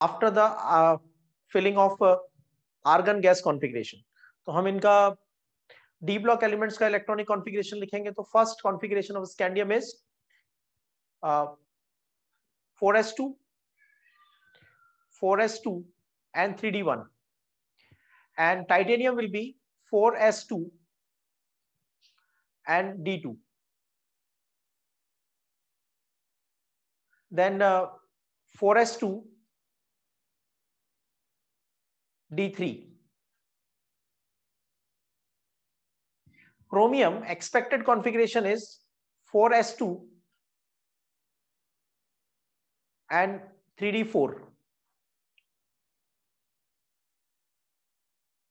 After the filling of argon gas configuration. तो हम इनका डी ब्लॉक एलिमेंट्स का इलेक्ट्रॉनिक कॉन्फ़िगरेशन लिखेंगे। तो first configuration of scandium is 4s2 4s2 and 3d1, and titanium will be 4s2 and d2. Then 4s2 d3. Chromium expected configuration is 4s2 and 3d4.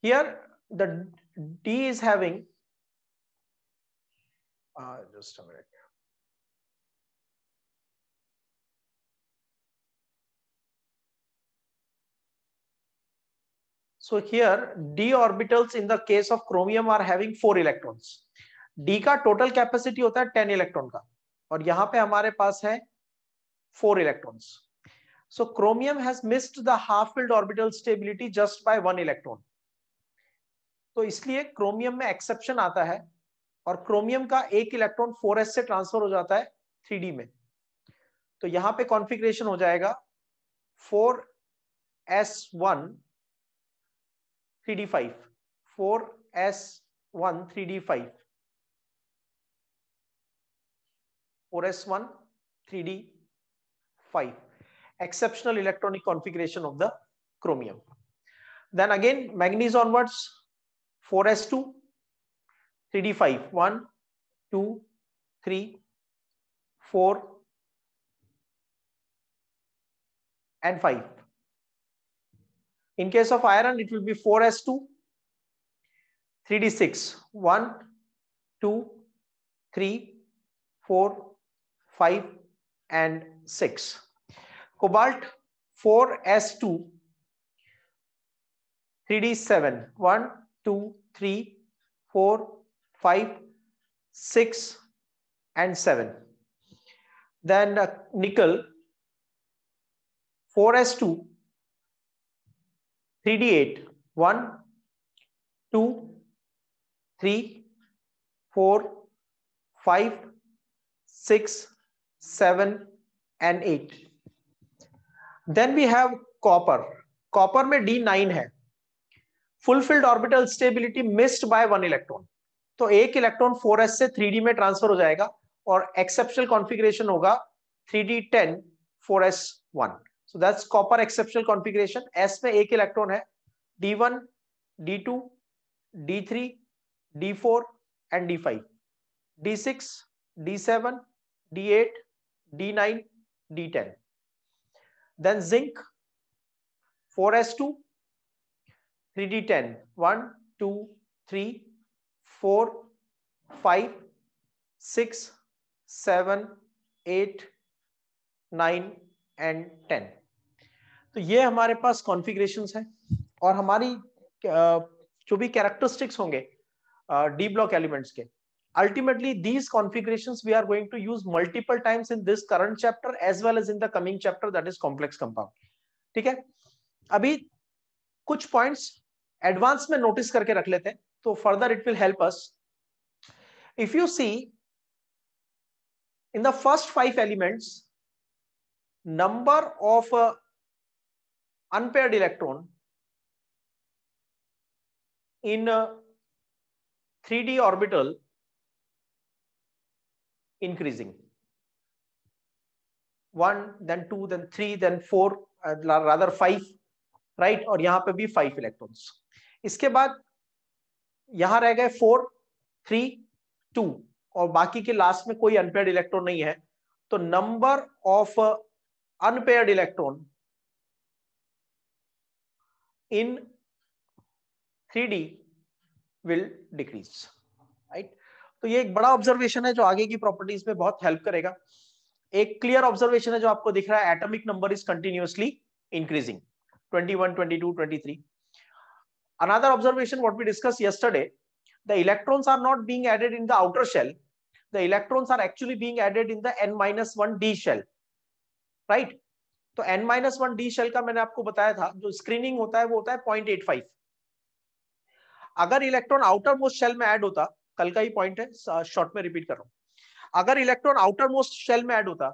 Here the D is having just a minute. So here d orbitals in the case of chromium are having 4 electrons. D का total capacity होता है 10 electron का, और यहां पे हमारे पास है 4 electrons. So chromium has missed the half-filled orbital stability just by 1 electron. तो इसलिए क्रोमियम में एक्सेप्शन आता है और क्रोमियम का एक इलेक्ट्रॉन 4s से ट्रांसफर हो जाता है 3d में। तो यहां पे कॉन्फ़िगरेशन हो जाएगा 4s1 3d5, 4s1 3d5, 4s1 3d5, exceptional electronic configuration of the chromium. Then again manganese onwards, 4s2 3d5, 1 2 3 4 and 5. In case of iron, it will be 4s2 3d6, 1 2 3 4 5 and 6. Cobalt 4s2 3d7, 1 2 3 4 5 6 and 7. Then nickel 4s2 3d8, 1 2 3 4 5 6 7 and 8. Then we have copper. Copper में D9 है, fulfilled orbital stability missed by 1 electron. तो एक electron 4s से 3d में transfer हो जाएगा और exceptional configuration होगा 3d10 4s1. So that's copper exceptional configuration. S में एक इलेक्ट्रॉन है, D1 D2 D3 D4 and D5, D6 D7 D8 D9 D10. Then zinc 4s2 3d10, 1 2 3 4 5 6 7 8 9 and 10. तो ये हमारे पास कॉन्फ़िगरेशंस हैं और हमारी जो भी कैरेक्टरिस्टिक्स होंगे डी ब्लॉक एलिमेंट्स के, ultimately these configurations we are going to use multiple times in this current chapter as well as in the coming chapter, that is complex compound. ठीक है, अभी कुछ पॉइंट्स एडवांस में notice करके रख लेते हैं तो further it will help us. If you see in the first 5 elements, number of unpaired electron in 3d orbital increasing, 1 then 2 then 3 then 4 rather 5, right? और यहां पे भी 5 इलेक्ट्रॉन्स. इसके बाद यहां रह गए 4 3 2 और बाकी के लास्ट में कोई अनपेयर्ड इलेक्ट्रॉन नहीं है. तो number of unpaired electron in 3d will decrease, right? तो ये एक बड़ा ऑब्जर्वेशन है जो आगे की प्रॉपर्टीज में बहुत हेल्प करेगा. एक क्लियर ऑब्जर्वेशन है जो आपको दिख रहा है, atomic number is continuously increasing, 21 22 23. Another observation what we discussed yesterday, the electrons are not being added in the outer shell, the electrons are actually being added in the n-1d shell, right? तो n-1 d shell का मैंने आपको बताया था, जो screening होता है वो होता है 0.85। अगर इलेक्ट्रॉन आउटर मोस्ट शेल में ऐड होता, कल का ही पॉइंट है, शॉर्ट में रिपीट कर रहा हूं, अगर इलेक्ट्रॉन आउटर मोस्ट शेल में ऐड होता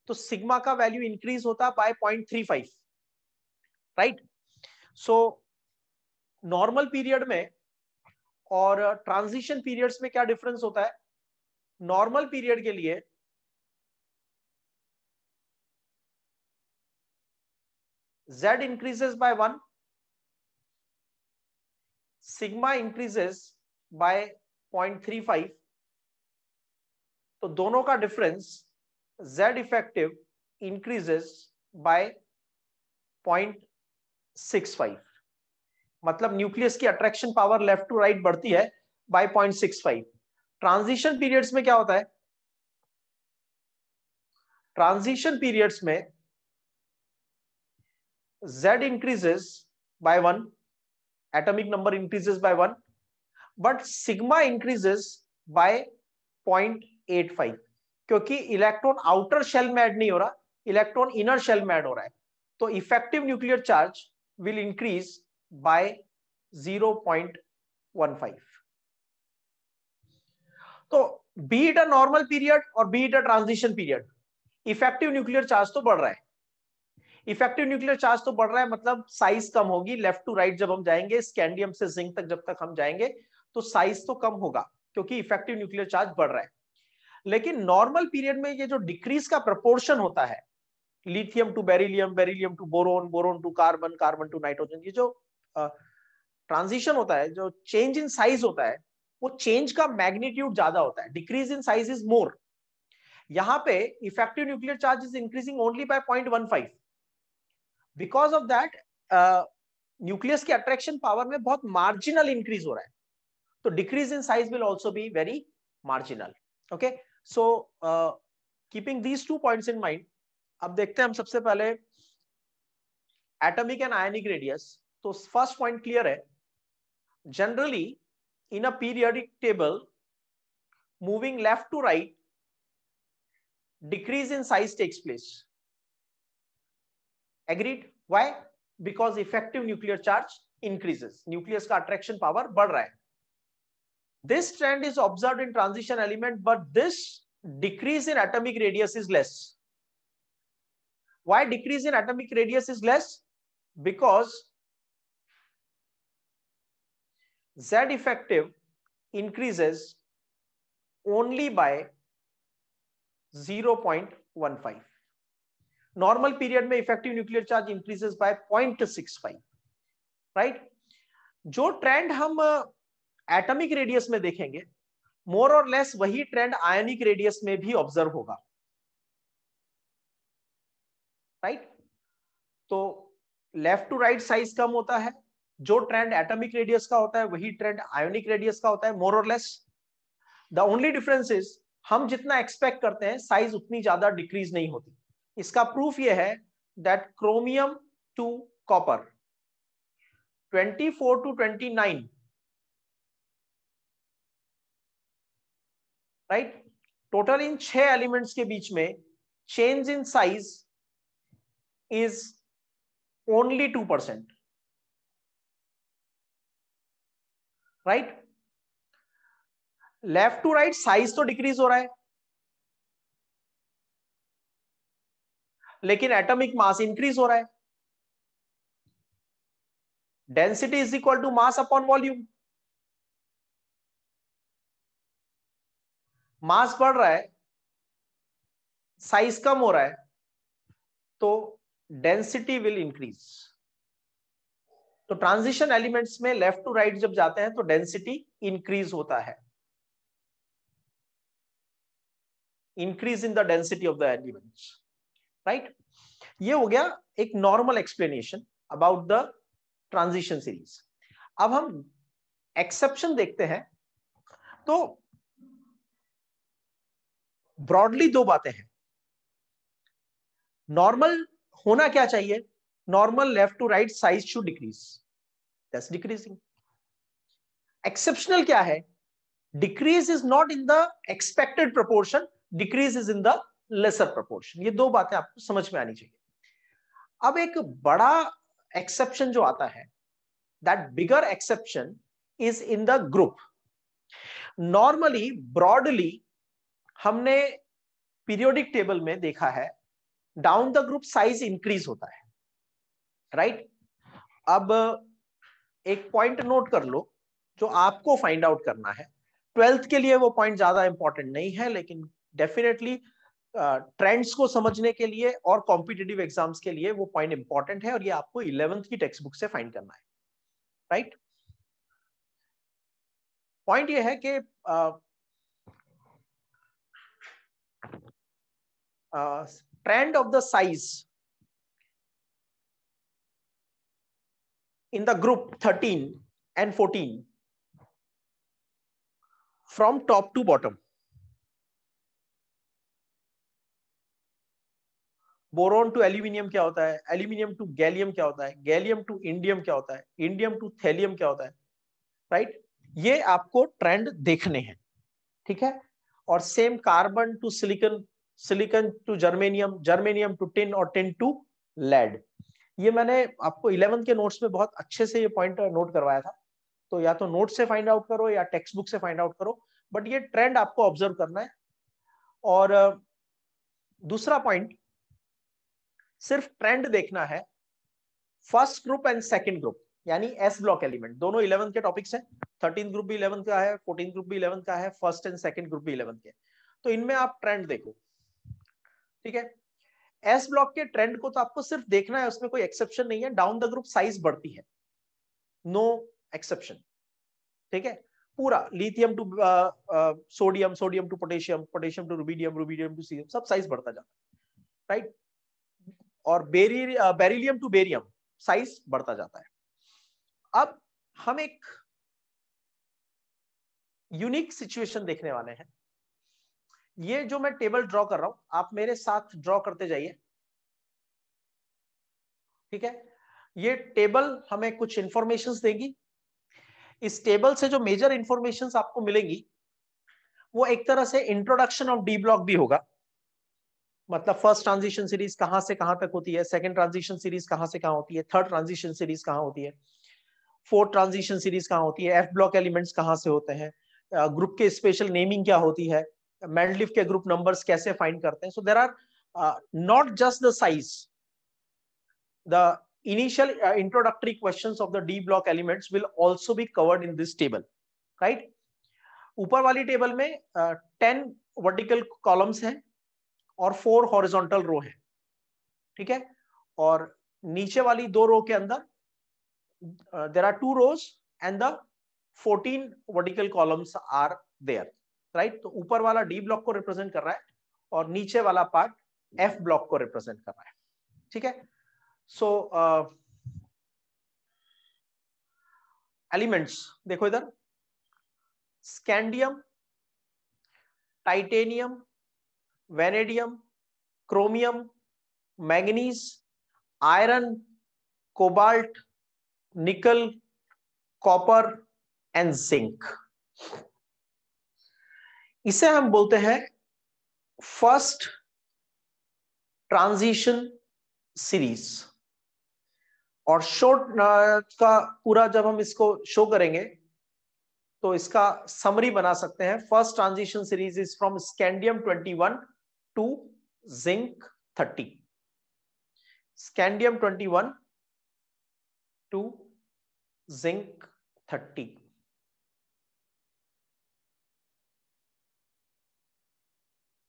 तो सिग्मा का वैल्यू इंक्रीज होता by 0.35, right. So normal period में और ट्रांजिशन पीरियड्स में क्या डिफरेंस होता है? नॉर्मल पीरियड के लिए Z increases by 1, sigma increases by 0.35, तो दोनों का difference Z effective increases by 0.65, मतलब न्यूक्लियस की attraction power left to right बढ़ती है बाय 0.65। ट्रांजिशन पीरियड्स में क्या होता है? ट्रांजिशन पीरियड्स में Z increases by 1, atomic number increases by 1, but sigma increases by 0.85, क्योंकि इलेक्ट्रॉन आउटर शेल में ऐड नहीं हो रहा, इलेक्ट्रॉन इनर शेल में ऐड हो रहा है, तो effective nuclear charge will increase by 0.15। तो be it a normal period और be it a transition period, effective nuclear charge तो बढ़ रहा है। इफेक्टिव न्यूक्लियर चार्ज तो बढ़ रहा है, मतलब साइज कम होगी। लेफ्ट टू राइट जब हम जाएंगे, स्कैंडियम से जिंक तक जब तक हम जाएंगे तो साइज तो कम होगा, क्योंकि इफेक्टिव न्यूक्लियर चार्ज बढ़ रहा है। लेकिन नॉर्मल पीरियड में ये जो डिक्रीज का प्रपोर्शन होता है, lithium to beryllium, beryllium to boron, boron to carbon, carbon to nitrogen, ये जो ट्रांजिशन होता है, जो चेंज इन साइज होता है, वो चेंज का मैग्नीट्यूड ज्यादा होता है, decrease in size is more. यहां पे effective nuclear charge is increasing only by 0.15। Because of that nucleus की अट्रैक्शन पावर में बहुत मार्जिनल इंक्रीज हो रहा है, तो decrease in size will also be very marginal. Okay, so keeping these 2 points in mind, अब देखते हैं हम सबसे पहले एटॉमिक एंड आयनिक रेडियस। तो फर्स्ट पॉइंट क्लियर है, generally in a periodic table moving left to right, decrease in size takes place. Agreed? Why? Because effective nuclear charge increases, nucleus का attraction power बढ़ रहा है। This trend is observed in transition element, but this decrease in atomic radius is less. Why decrease in atomic radius is less? Because Z effective increases only by 0.15। Normal period में effective nuclear charge increases by 0.65, right. जो trend हम atomic radius में देखेंगे, मोर और less वही trend ionic radius में भी observe होगा, राइट। तो लेफ्ट टू राइट साइज कम होता है, जो ट्रेंड एटॉमिक रेडियस का होता है वही ट्रेंड आयोनिक रेडियस का होता है, मोर और less. The only difference is हम जितना एक्सपेक्ट करते हैं साइज उतनी ज्यादा डिक्रीज नहीं होती। इसका प्रूफ यह है that chromium to copper 24 to 29, right, total in 6 elements के बीच में change in size is only 2%, right. Left to right size तो डिक्रीज हो रहा है, लेकिन एटॉमिक मास इंक्रीज हो रहा है। Density is equal to mass upon volume. Mass बढ़ रहा है, साइज कम हो रहा है, तो डेंसिटी विल इंक्रीज। तो ट्रांजिशन एलिमेंट्स में लेफ्ट टू राइट जब जाते हैं तो डेंसिटी इंक्रीज होता है, increase in the density of the elements, right. ये हो गया एक normal explanation about the transition series. अब हम एक्सेप्शन देखते हैं। तो ब्रॉडली 2 बातें हैं। नॉर्मल होना क्या चाहिए? Normal left to right size should decrease, that's decreasing. Exceptional क्या है? Decrease is not in the expected proportion, decrease is in the lesser proportion. ये 2 बातें आपको समझ में आनी चाहिए। अब एक बड़ा एक्सेप्शन जो आता है, that bigger exception is in the group. Normally broadly हमने पीरियोडिक टेबल में देखा है down the group size increase होता है, राइट? अब एक पॉइंट नोट कर लो जो आपको फाइंड आउट करना है. 12th के लिए वो पॉइंट ज्यादा इंपॉर्टेंट नहीं है, लेकिन डेफिनेटली ट्रेंड्स को समझने के लिए और कॉम्पिटिटिव एग्जाम्स के लिए वो पॉइंट इंपॉर्टेंट है, और ये आपको 11th की टेक्स्ट बुक से फाइंड करना है, राइट? पॉइंट ये है कि trend of the size in the group 13 and 14 from top to bottom. Boron to aluminium क्या होता है, एल्यूमिनियम टू गैलियम क्या होता है, गैलियम टू इंडियम क्या होता है, इंडियम टू थैलियम क्या होता है, राइट? ये आपको ट्रेंड देखने हैं, ठीक है? और same carbon to silicon, silicon to germanium, germanium to tin और टिन टू लेड. ये मैंने आपको 11th के नोट्स में बहुत अच्छे से ये पॉइंट नोट करवाया था, तो या तो नोट से फाइंड आउट करो या टेक्स्ट बुक से फाइंड आउट करो, बट ये ट्रेंड आपको ऑब्जर्व करना है. और दूसरा पॉइंट, सिर्फ ट्रेंड देखना है. First group and second group यानी एस ब्लॉक एलिमेंट दोनों 11th के टॉपिक्स हैं. 13th ग्रुप भी 11th का है, 14th ग्रुप भी 11th का है, फर्स्ट एंड सेकंड ग्रुप भी 11th के. तो इनमें आप ट्रेंड देखो, ठीक है? एस ब्लॉक के ट्रेंड को तो आपको सिर्फ देखना है, उसमें कोई एक्सेप्शन नहीं है. डाउन द ग्रुप साइज बढ़ती है, नो एक्सेप्शन, ठीक है? पूरा lithium to sodium, sodium to potassium, potassium to rubidium, rubidium to cerium, सब साइज बढ़ता जाता है, राइट? और बेरिलियम टू बेरियम साइज बढ़ता जाता है. अब हम एक यूनिक सिचुएशन देखने वाले हैं. ये जो मैं टेबल ड्रॉ कर रहा हूं, आप मेरे साथ ड्रॉ करते जाइए, ठीक है? ये टेबल हमें कुछ इंफॉर्मेशंस देगी. इस टेबल से जो मेजर इंफॉर्मेशंस आपको मिलेंगी वो एक तरह से इंट्रोडक्शन ऑफ डी ब्लॉक भी होगा. मतलब फर्स्ट ट्रांजिशन सीरीज कहां से कहां तक होती है, सेकंड ट्रांजिशन सीरीज कहां से कहां होती है, थर्ड ट्रांजिशन सीरीज कहां होती है, फोर्थ ट्रांजिशन सीरीज कहां होती है, एफ ब्लॉक एलिमेंट्स कहां से होते हैं, ग्रुप के स्पेशल नेमिंग क्या होती है, मेंडलीफ के ग्रुप नंबर्स कैसे फाइंड करते हैं. So there are not just the size, the initial introductory questions of the D block elements will also be covered in this table, right? ऊपर वाली टेबल में 10 वर्टिकल कॉलम्स हैं और 4 horizontal रो हैं, ठीक है? और नीचे वाली 2 रो के अंदर there are 2 rows and the 14 vertical columns are there, right? तो ऊपर वाला D ब्लॉक को रिप्रेजेंट कर रहा है और नीचे वाला पार्ट F ब्लॉक को रिप्रेजेंट कर रहा है, ठीक है? सो एलिमेंट्स देखो इधर, scandium, titanium, vanadium, chromium, manganese, iron, cobalt, निकल, कॉपर एंड जिंक. इसे हम बोलते हैं फर्स्ट ट्रांजिशन सीरीज. और शॉर्ट का पूरा जब हम इसको शो करेंगे तो इसका समरी बना सकते हैं. First transition series is from scandium 21 to zinc 30. Scandium 21 to zinc 30.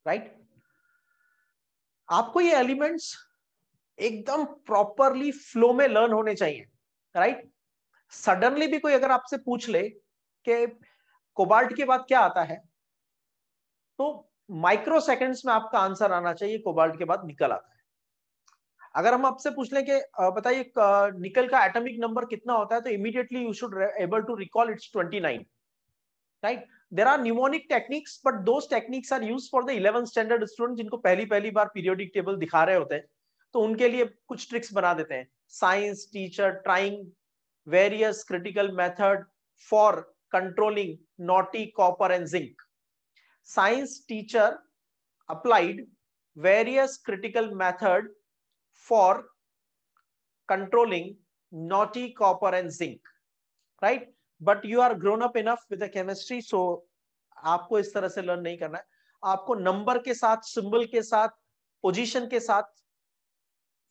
Right? आपको ये एलिमेंट्स एकदम प्रॉपरली फ्लो में लर्न होने चाहिए, राइट? सडनली भी कोई अगर आपसे पूछ ले कि कोबाल्ट के बाद क्या आता है, तो माइक्रो सेकंड्स में आपका आंसर आना चाहिए कोबाल्ट के बाद निकल आता है. अगर हम आपसे पूछ लें कि बताइए निकल का एटॉमिक नंबर कितना होता है, तो immediately you should able to recall its 29, right? There are mnemonic techniques, but those techniques are used for the 11th standard students जिनको पहली बार पीरियोडिक टेबल दिखा रहे होते हैं, तो उनके लिए कुछ ट्रिक्स बना देते हैं. Science teacher trying various critical method for controlling naughty copper and zinc. Science teacher applied various critical method for controlling naughty copper and zinc, right? But you are grown up enough with the chemistry, so आपको इस तरह से learn नहीं करना है. आपको number के साथ, सिंबल के साथ, पोजीशन के साथ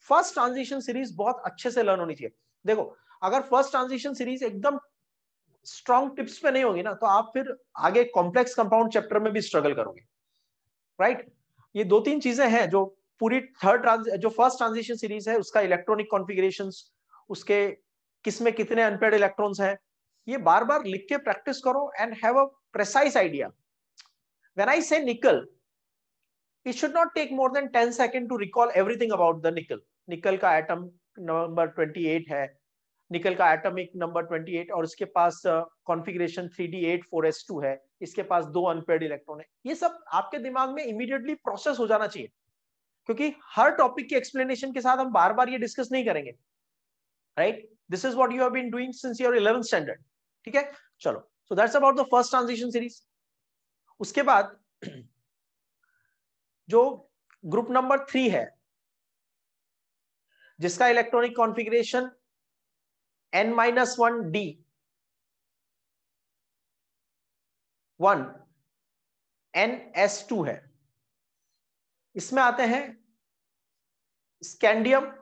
फर्स्ट ट्रांजिशन सीरीज बहुत अच्छे से लर्न होनी चाहिए. देखो, अगर फर्स्ट ट्रांजिशन सीरीज एकदम स्ट्रॉन्ग टिप्स पे नहीं होगी ना, तो आप फिर आगे कॉम्प्लेक्स कंपाउंड चैप्टर में भी स्ट्रगल करोगे, राइट? ये दो तीन चीजें हैं जो पूरी जो फर्स्ट ट्रांजिशन सीरीज है उसका इलेक्ट्रॉनिक कॉन्फ़िगरेशंस, उसके किसमें कितने अनपेयर्ड इलेक्ट्रॉन्स हैं, ये बार बार लिख के प्रैक्टिस करो and have a precise idea. When I से निकल, it should not take more than 10 seconds to recall everything about the nickel. निकल का एटम नंबर 28 है, निकल का एटॉमिक नंबर 28, और इसके पास कॉन्फ़िगरेशन 3d8,4s2 है, इसके पास 2 अनपेयर्ड इलेक्ट्रॉन है. ये सब आपके दिमाग में इमीडिएटली प्रोसेस हो जाना चाहिए, क्योंकि हर टॉपिक के एक्सप्लेनेशन के साथ हम बार बार ये डिस्कस नहीं करेंगे, right? This is what you have been doing since your 11th standard. ठीक है, चलो. So that's about the first transition series. उसके बाद जो ग्रुप नंबर 3 है, जिसका इलेक्ट्रॉनिक कॉन्फ़िगरेशन n-1d 1 ns2 है, इसमें आते हैं scandium,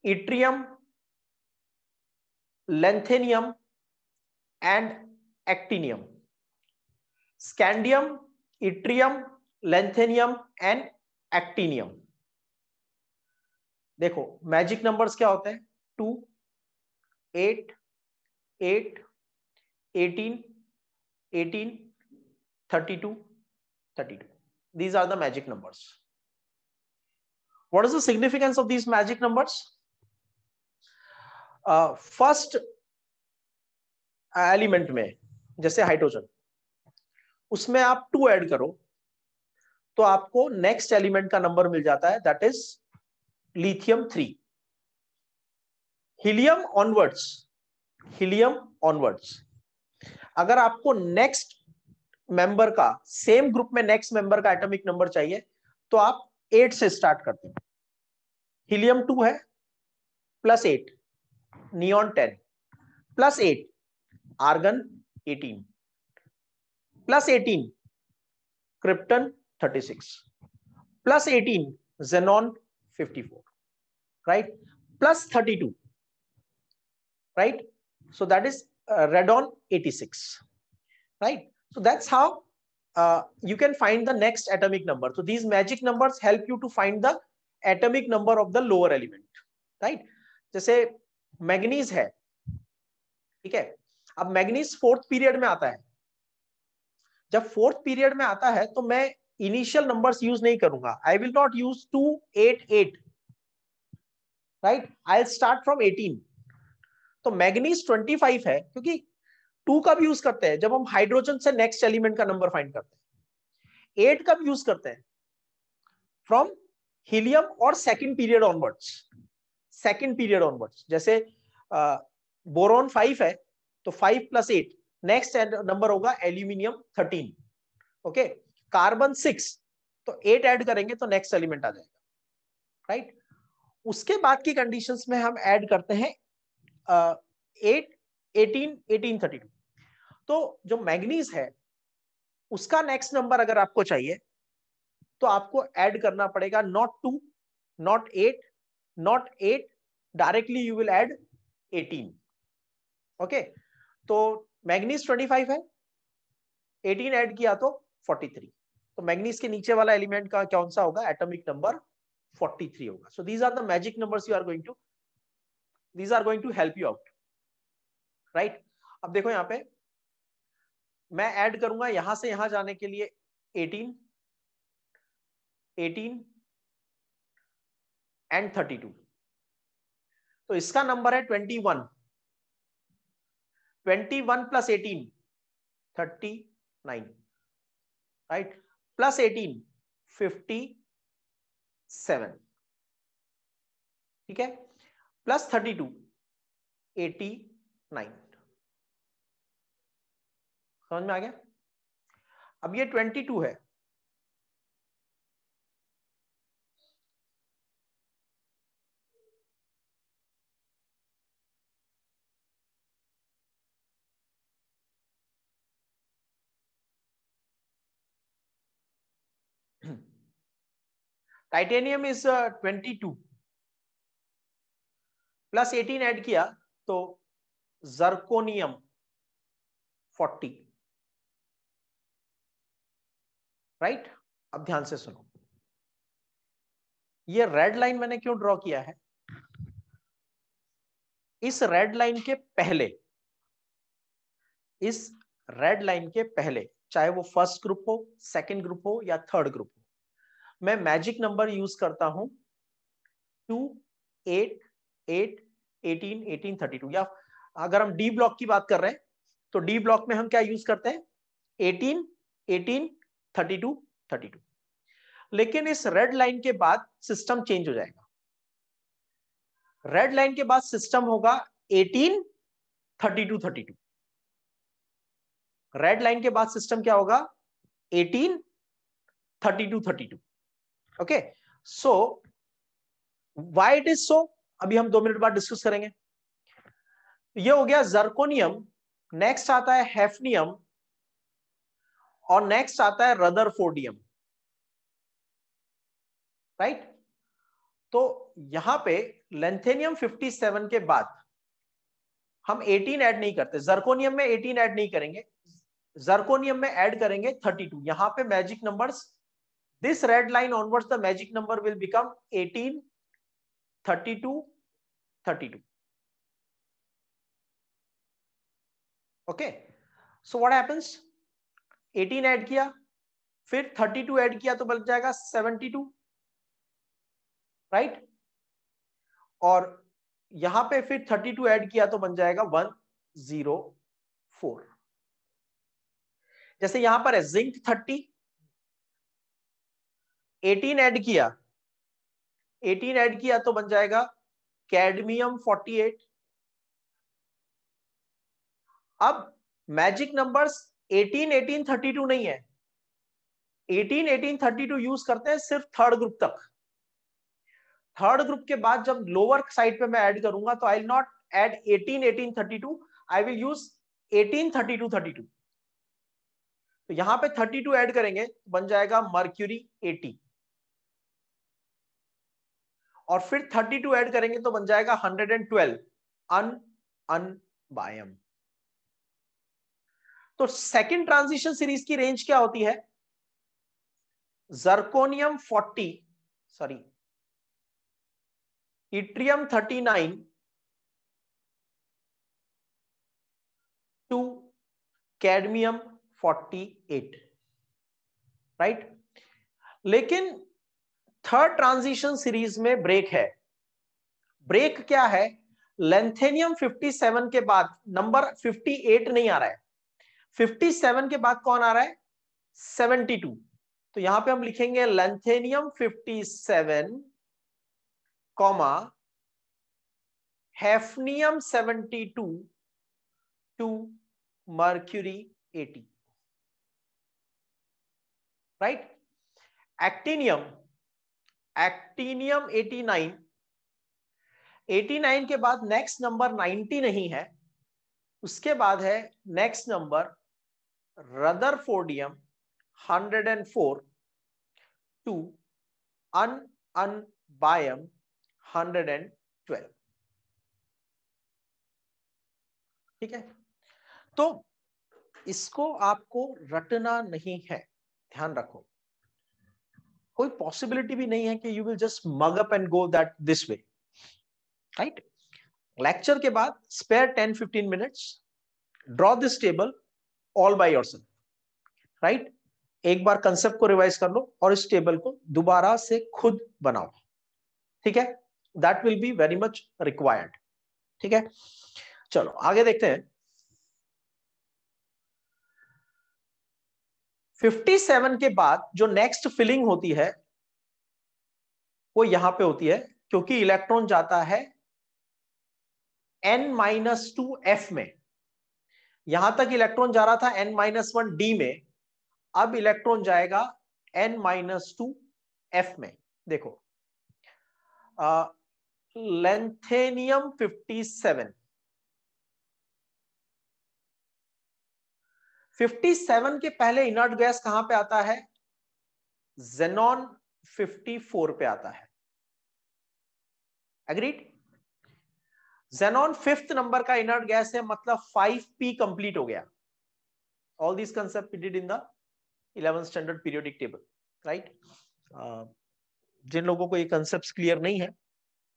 yttrium, lanthanum and actinium. Scandium, yttrium, lanthanum and actinium. देखो, मैजिक नंबर्स क्या होते हैं? 2, 8, 8, 18, 18, 32, 32. These are the magic numbers. What is the significance of these magic numbers? First element में, जैसे हाइड्रोजन, उसमें आप 2 ऐड करो तो आपको नेक्स्ट एलिमेंट का नंबर मिल जाता है, that is lithium 3. Helium onwards, helium onwards, अगर आपको नेक्स्ट मेंबर का, सेम ग्रुप में नेक्स्ट मेंबर का एटॉमिक नंबर चाहिए तो आप 8 से स्टार्ट करते हैं. हीलियम 2 है, +8, neon 10, +8 argon 18, +18 krypton 36, +18 xenon 54, right? +32, right? So that is radon 86, right? So that's how you can find the next atomic number. So these magic numbers help you to find the atomic number of the lower element, right? जैसे manganese है, ठीक है. अब manganese 4th period में आता है. जब 4th period में आता है तो मैं इनिशियल नंबर्स यूज नहीं करूंगा. I will not use 2, 8, 8, right? I will start from 18. तो मैग्नीज 25 है, क्योंकि 2 का भी यूज करते हैं जब हम हाइड्रोजन से नेक्स्ट एलिमेंट का नंबर फाइंड करते हैं. 8 का भी यूज करते हैं फ्रॉम हीलियम और second period onwards. Second period onwards, जैसे बोरॉन 5 है तो 5 + 8 नेक्स्ट नंबर होगा एल्यूमिनियम 13. ओके, कार्बन 6 तो 8 ऐड करेंगे तो नेक्स्ट एलिमेंट आ जाएगा, राइट? उसके बाद की कंडीशंस में हम ऐड करते हैं 8, 18, 18, 32. तो जो मैग्नीज है उसका नेक्स्ट नंबर अगर आपको चाहिए तो आपको ऐड करना पड़ेगा not 2, not 8, not 8, directly you will add 18. Okay, तो मैग्नीज 25 है, 18 ऐड किया तो 43. तो मैग्नीज के नीचे वाला एलिमेंट का कौन सा होगा? एटॉमिक नंबर 43 होगा. So these are the magic numbers you are going to, these are going to help you out, right? अब देखो यहां पे मैं ऐड करूंगा यहां से यहां जाने के लिए 18, 18 एंड 32. तो इसका नंबर है 21. 21 + 18 39, राइट? +18 57, ठीक है. +32 89. समझ में आ गया? अब ये 22 है, टाइटेनियम इज 22 प्लस 18 ऐड किया तो जर्कोनियम 40, राइट। अब ध्यान से सुनो, ये रेड लाइन मैंने क्यों ड्रॉ किया है? इस रेड लाइन के पहले, इस रेड लाइन के पहले, चाहे वो फर्स्ट ग्रुप हो, सेकंड ग्रुप हो या थर्ड ग्रुप हो, मैं मैजिक नंबर यूज करता हूं 2, 8, 8, 18, 18, 32। या अगर हम डी ब्लॉक की बात कर रहे हैं तो डी ब्लॉक में हम क्या यूज करते हैं? 18, 18, 32, 32। लेकिन इस रेड लाइन के बाद सिस्टम चेंज हो जाएगा। रेड लाइन के बाद सिस्टम होगा 18, 32, 32। रेड लाइन के बाद सिस्टम क्या होगा? 18, 32, 32। Okay, so why it is so, अभी हम 2 मिनट बाद डिस्कस करेंगे। ये हो गया जर्कोनियम। नेक्स्ट आता है हेफनियम और नेक्स्ट आता है रदरफोर्डियम, राइट। तो यहां पे लेंथेनियम 57 के बाद हम 18 ऐड नहीं करते, जर्कोनियम में 18 ऐड नहीं करेंगे, जर्कोनियम में ऐड करेंगे 32। यहां पे magic numbers, this red line onwards the magic number will become 18, 32, 32। Okay, so what happens, 18 add किया, फिर 32 ऐड किया तो बन जाएगा 72, राइट। और यहां पे फिर 32 ऐड किया तो बन जाएगा 104। जैसे यहां पर है जिंक 30, 18 ऐड किया, 18 ऐड किया तो बन जाएगा कैडमियम 48। अब मैजिक नंबर्स 18, 18, 32 नहीं है, 18, 18, 32 यूज करते हैं सिर्फ थर्ड ग्रुप तक। थर्ड ग्रुप के बाद जब लोअर साइड पे मैं ऐड करूंगा तो I will not add 18, 18, 32, I will use 18, 32, 32। तो यहां पे 32 ऐड करेंगे तो बन जाएगा मर्क्यूरी 80, और फिर 32 ऐड करेंगे तो बन जाएगा 112 अनबायम। तो सेकंड ट्रांजिशन सीरीज की रेंज क्या होती है? Zirconium 40, sorry yttrium 39 to cadmium 48, right. लेकिन थर्ड ट्रांजिशन सीरीज में ब्रेक है। ब्रेक क्या है? लेंथेनियम 57 के बाद नंबर 58 नहीं आ रहा है, 57 के बाद कौन आ रहा है? 72। तो यहां पे हम लिखेंगे lanthanum 57 comma hafnium 72 to mercury 80, right. Actinium, actinium 89, 89 के बाद नेक्स्ट नंबर 90 नहीं है, उसके बाद है नेक्स्ट नंबर रदरफोर्डियम 104 टू अनबायम 112, ठीक है। तो इसको आपको रटना नहीं है, ध्यान रखो। कोई पॉसिबिलिटी भी नहीं है कि you will just mug up and go that this way, right. Lecture के बाद spare 10-15 minutes, draw this table all by yourself, right. एक बार कंसेप्ट को रिवाइज कर लो और इस टेबल को दोबारा से खुद बनाओ, ठीक है। That will be very much required, ठीक है। चलो आगे देखते हैं। 57 के बाद जो नेक्स्ट फिलिंग होती है वो यहां पे होती है, क्योंकि इलेक्ट्रॉन जाता है n-2 में। यहां तक इलेक्ट्रॉन जा रहा था n-1 डी में, अब इलेक्ट्रॉन जाएगा n-2 में। देखो लेंथेनियम 57 के पहले इनर्ट गैस कहां पे आता है? जेनॉन 54 पे आता है। एग्रीड? Xenon 5th नंबर का इनर्ट गैस है, मतलब 5p कंप्लीट हो गया। All this concept we did in the 11th standard periodic table, right? जिन लोगों को ये कंसेप्ट्स क्लियर नहीं है,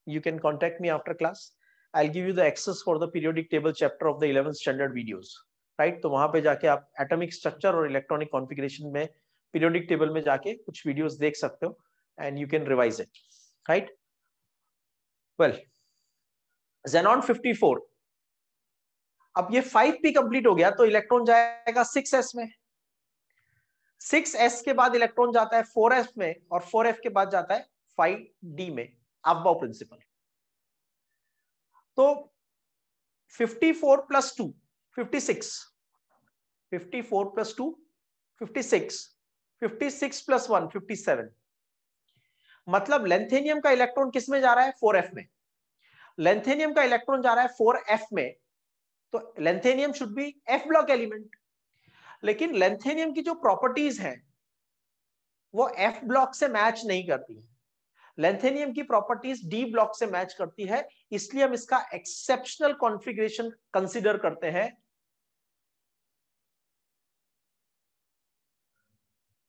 you can contact me after class. I'll give you the access for the periodic table chapter of the 11th standard videos, right? तो वहां पे जाके आप एटॉमिक स्ट्रक्चर और इलेक्ट्रॉनिक कॉन्फ़िगरेशन में पीरियोडिक टेबल में जाके कुछ वीडियोस देख सकते हो, and you can revise it, right? Well, Xenon 54, अब ये 5p कंप्लीट हो गया तो इलेक्ट्रॉन जाएगा 6s में। 6s के बाद इलेक्ट्रॉन जाता है 4f में, और 4f के बाद जाता है 5d में, अफबाउ प्रिंसिपल। तो 54 प्लस 2 56, 54 प्लस 2 56, 56 प्लस 1 57, मतलब लेंथेनियम का इलेक्ट्रॉन किस में जा रहा है? 4f में। लेंथेनियम का इलेक्ट्रॉन जा रहा है 4f में, तो lanthanum should be f block element. लेकिन लेंथेनियम की जो प्रॉपर्टीज हैं वो f ब्लॉक से मैच नहीं करती है। लेंथेनियम की प्रॉपर्टीज d ब्लॉक से मैच करती है, इसलिए हम इसका एक्सेप्शनल कॉन्फ़िगरेशन कंसीडर करते हैं,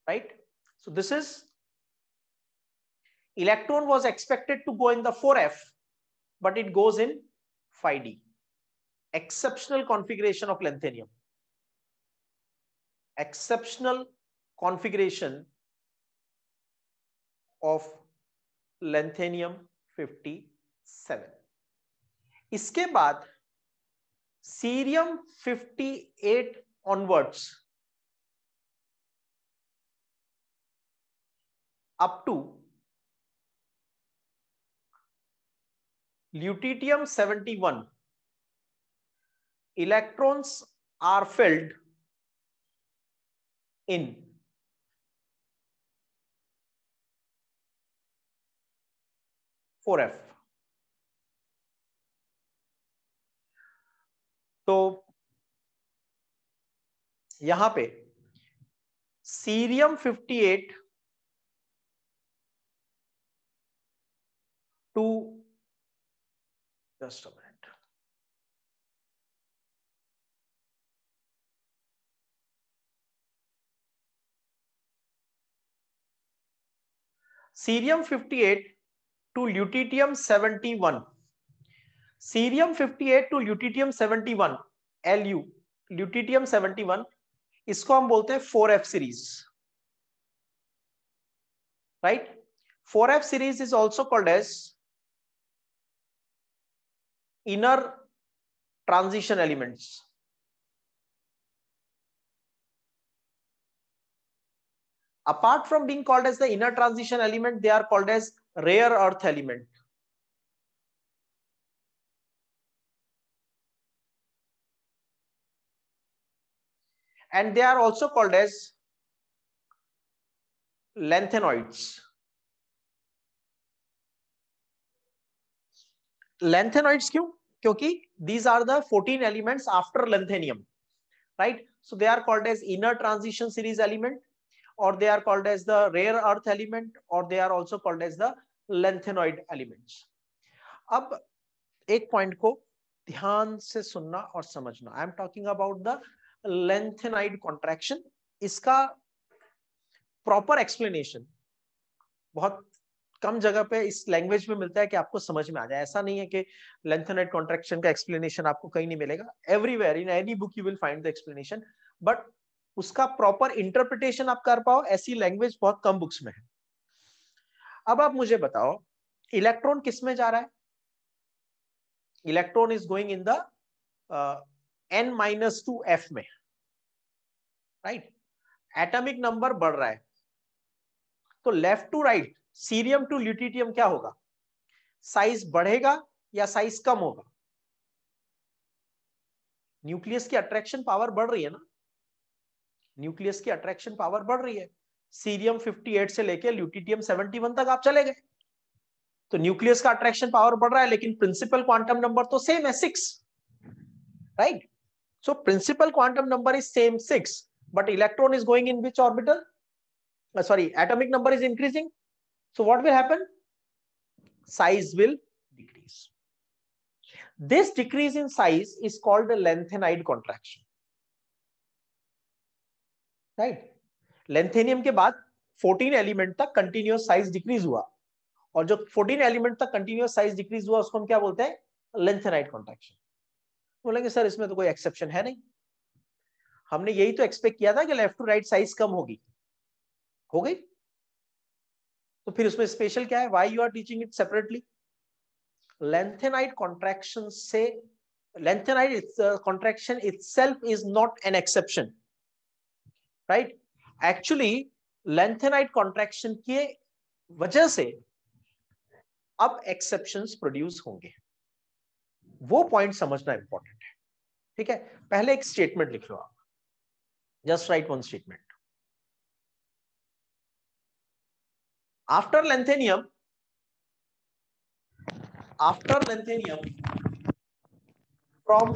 right? So this is, electron was expected to go in the 4f, but it goes in 5d. Exceptional configuration of lanthanum. Exceptional configuration of lanthanum 57. इसके बाद cerium 58 onwards up to lutetium 71, electrons are filled in 4f. तो यहां पे cerium 58 to, just a minute, cerium 58 to lutetium 71, cerium 58 to lutetium 71, Lu, lutetium 71, इसको हम बोलते हैं 4f series, right? 4f series is also called as inner transition elements. Apart from being called as the inner transition element, they are called as rare earth element. And they are also called as lanthanoids. Lanthanoids क्यों? क्योंकि these are the 14 elements after lanthanium, right? So they are called as inner transition series element, or they are called as the rare earth element, or they are also called as the lanthanoid elements. अब एक point को ध्यान से सुनना और समझना। I am talking about the lanthanide contraction. इसका proper explanation बहुत कम जगह पे इस लैंग्वेज में मिलता है कि आपको समझ में आ जाए। ऐसा नहीं है कि लेंथेनाइड कॉन्ट्रैक्शन का एक्सप्लेनेशन आपको कहीं नहीं मिलेगा। Everywhere in any book you will find the explanation, but उसका प्रॉपर इंटरप्रिटेशन आप कर पाओ, ऐसी लैंग्वेज बहुत कम बुक्स में है। अब आप मुझे बताओ, इलेक्ट्रॉन किस में जा रहा है? Electron is going in the n-2f में, राइट? एटॉमिक नंबर बढ़ रहा है, तो left to right, cerium to lutetium क्या होगा? साइज बढ़ेगा या साइज कम होगा? न्यूक्लियस की अट्रैक्शन पावर बढ़ रही है ना, न्यूक्लियस की अट्रैक्शन पावर बढ़ रही है। सीरियम 58 से लेके ल्यूटिटियम 71 तक आप चले गए, तो न्यूक्लियस का अट्रैक्शन पावर बढ़ रहा है, लेकिन प्रिंसिपल क्वांटम नंबर तो सेम है 6, right? So principal quantum number is same 6, but electron is going in which orbital? Sorry, atomic number is increasing. So what will happen? Size will decrease. This decrease in size is called the lengthenide contraction. Right? Lanthanum के बाद 14 element तक continuous size decrease हुआ, और जो 14 element तक continuous size decrease हुआ उसको हम क्या बोलते हैं? Lanthanide contraction. बोलेंगे सर इसमें तो कोई एक्सेप्शन है नहीं, हमने यही तो एक्सपेक्ट किया था कि लेफ्ट टू राइट साइज कम होगी, हो गई. तो फिर उसमें स्पेशल क्या है? Why you are teaching it separately? Lanthanide contraction से, lanthanide contraction itself is not an exception, right? Actually lanthanide contraction के वजह से अब एक्सेप्शंस प्रोड्यूस होंगे, वो पॉइंट समझना इंपॉर्टेंट है. ठीक है, पहले एक स्टेटमेंट लिख लो आप, just right one statement. After lanthanum from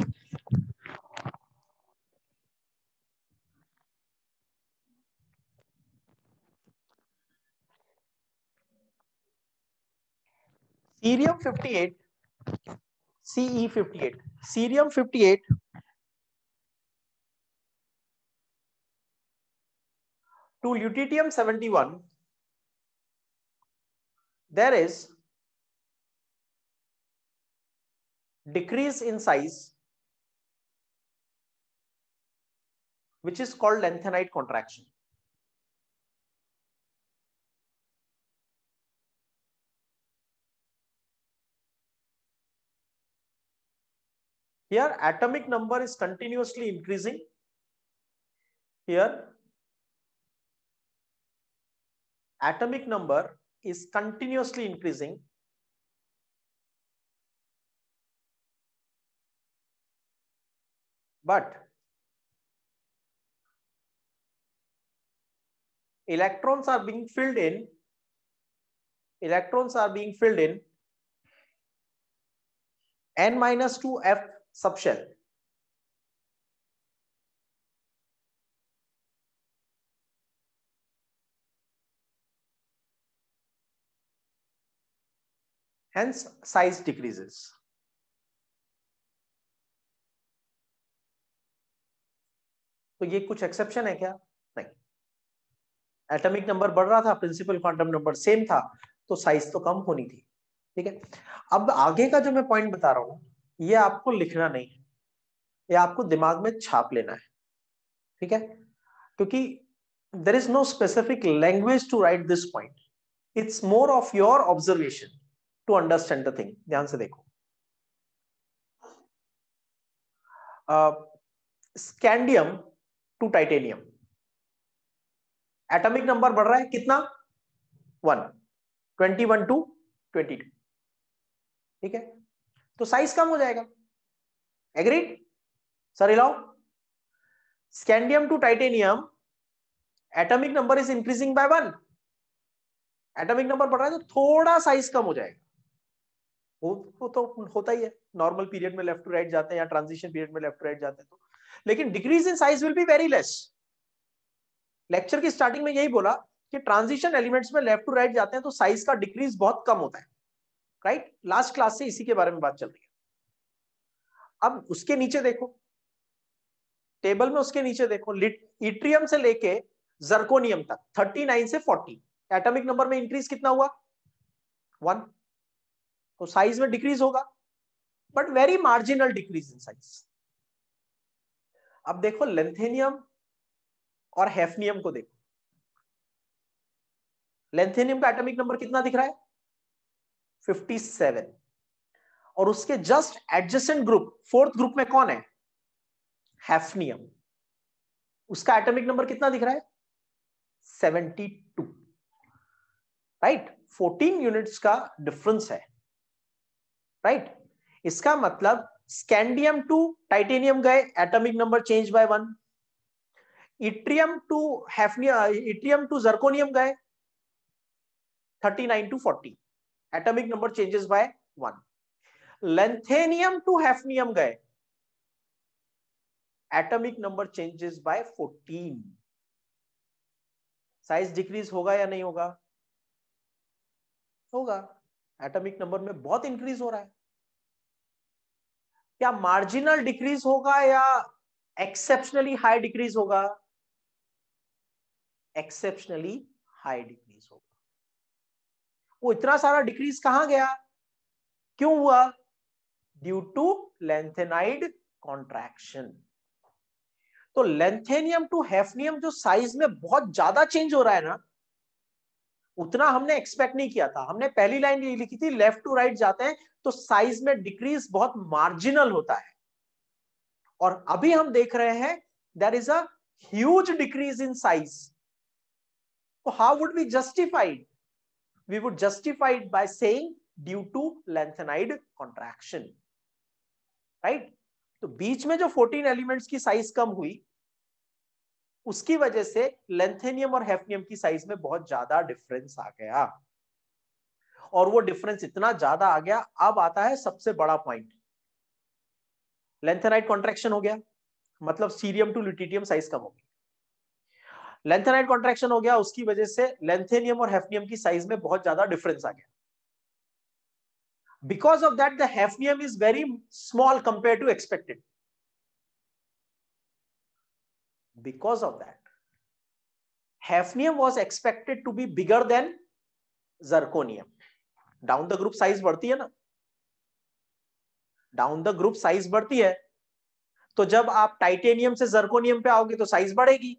cerium 58, Ce58, cerium 58 to lutetium 71, there is decrease in size which is called lengthenide contraction. Here atomic number is continuously increasing. Here atomic number is continuously increasing, but electrons are being filled in n-2f subshell. Hence size decreases. तो ये कुछ exception है क्या? नहीं. Atomic number बढ़ रहा था, principal quantum number same था, तो साइज तो कम होनी थी. ठीक है, अब आगे का जो मैं पॉइंट बता रहा हूं ये आपको लिखना नहीं है, ये आपको दिमाग में छाप लेना है. ठीक है, क्योंकि there is no specific language to write this point. It's more of your observation to understand the thing. ध्यान से देखो. Scandium to titanium, atomic number बढ़ रहा है कितना? 1, 21 टू 22. ठीक है, तो साइज कम हो जाएगा. एग्रीड? सर हिलाओ. Scandium to titanium atomic number is increasing by 1. Atomic number बढ़ रहा है तो थोड़ा साइज कम हो जाएगा. वो तो होता ही है, नॉर्मल पीरियड में लेफ्ट टू राइट जाते हैं या ट्रांजिशन पीरियड में लेफ्ट टू राइट जाते हैं तो. लेकिन decrease in size will be very less. Lecture की स्टार्टिंग में यही बोला कि ट्रांजिशन एलिमेंट्स में लेफ्ट टू राइट जाते हैं तो साइज का डिक्रीज बहुत कम होता है. राइट? लास्ट क्लास से इसी के बारे में बात चल रही है. अब उसके नीचे देखो, टेबल में उसके नीचे देखो, इट्रियम से लेके जर्कोनियम तक 39 से 40 एटॉमिक नंबर में इंक्रीज कितना हुआ? 1. तो साइज में डिक्रीज होगा, but very marginal decrease in size. अब देखो लेंथेनियम और हेफनियम को देखो. लेंथेनियम का एटॉमिक नंबर कितना दिख रहा है? 57. और उसके just adjacent group, fourth group में कौन है? हेफनियम. उसका एटॉमिक नंबर कितना दिख रहा है? 72. राइट? 14 यूनिट्स का डिफरेंस है. राइट? इसका मतलब स्कैंडियम टू टाइटेनियम गए, atomic number change by 1. Yttrium to zirconium गए 39 to 40, atomic number changes by 1. Lanthanum to hafnium गए, atomic number changes by 14. Size decrease होगा या नहीं होगा? होगा, एटॉमिक नंबर में बहुत इंक्रीज हो रहा है। क्या मार्जिनल डिक्रीज होगा या एक्सेप्शनली हाई डिक्रीज होगा? एक्सेप्शनली हाई डिक्रीज होगा। वो इतना सारा डिक्रीज कहां गया, क्यों हुआ? Due to lanthanide contraction. तो लेंथेनियम टू हैफनियम जो साइज में बहुत ज्यादा चेंज हो रहा है ना, उतना हमने एक्सपेक्ट नहीं किया था। हमने पहली लाइन ये लिखी थी, लेफ्ट टू राइट जाते हैं तो साइज में डिक्रीज बहुत मार्जिनल होता है, और अभी हम देख रहे हैं there is a huge decrease in size. तो how would we justified? We would justified by saying due to lanthanide contraction, right? तो बीच में जो 14 एलिमेंट्स की साइज कम हुई, उसकी वजह से लेंथेनियम और हैफनियम की साइज में बहुत ज्यादा डिफरेंस आ गया, और वो डिफरेंस इतना ज्यादा आ गया। अब आता है सबसे बड़ा पॉइंट, लेंथेनाइड कॉन्ट्रैक्शन हो गया, मतलब सीरियम टू ल्यूटिटियम साइज कम हो गई। लेंथेनाइड कॉन्ट्रैक्शन हो गया, उसकी वजह से लेंथेनियम और हैफनियम की साइज में बहुत ज्यादा डिफरेंस आ गया। Because of that, the hafnium is very small compared to expected. Because of that, hafnium was expected to be bigger than zirconium. Down the group size बढ़ती है ना, डाउन द ग्रुप साइज बढ़ती है, तो जब आप titanium से zirconium पे आओगे तो साइज बढ़ेगी,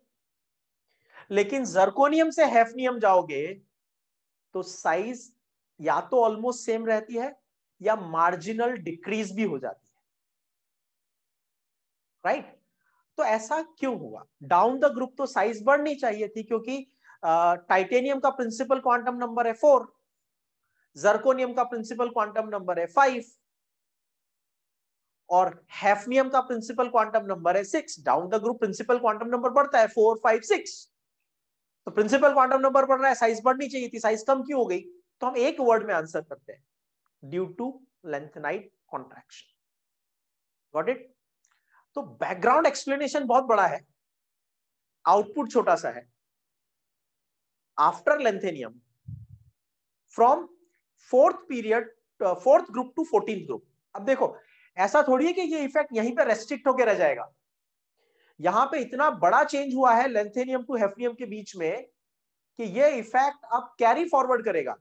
लेकिन जर्कोनियम से हैफनियम जाओगे तो साइज या तो ऑलमोस्ट सेम रहती है या मार्जिनल डिक्रीज भी हो जाती है, राइट? तो ऐसा क्यों हुआ? डाउन द ग्रुप तो साइज बढ़नी चाहिए थी, क्योंकि टाइटेनियम का प्रिंसिपल क्वांटम नंबर है 4, जर्कोनियम का प्रिंसिपल क्वांटम नंबर है 5, और हैफनियम का प्रिंसिपल क्वांटम नंबर है 6। Down the group principal quantum number बढ़ता है 4, 5, 6, तो प्रिंसिपल क्वांटम नंबर बढ़ रहा है, साइज बढ़नी चाहिए थी, साइज कम क्यों हो गई? तो हम एक वर्ड में आंसर करते हैं, due to lanthanide contraction. Got it? तो बैकग्राउंड एक्सप्लेनेशन बहुत बड़ा है, आउटपुट छोटा सा है। After lanthanum, from fourth group to 14th group. अब देखो, ऐसा थोड़ी है कि ये इफेक्ट यहीं पे रेस्ट्रिक्ट होकर रह जाएगा। यहां पे इतना बड़ा चेंज हुआ है लेंथेनियम टू हैफनियम के बीच में कि ये इफेक्ट अब कैरी फॉरवर्ड करेगा।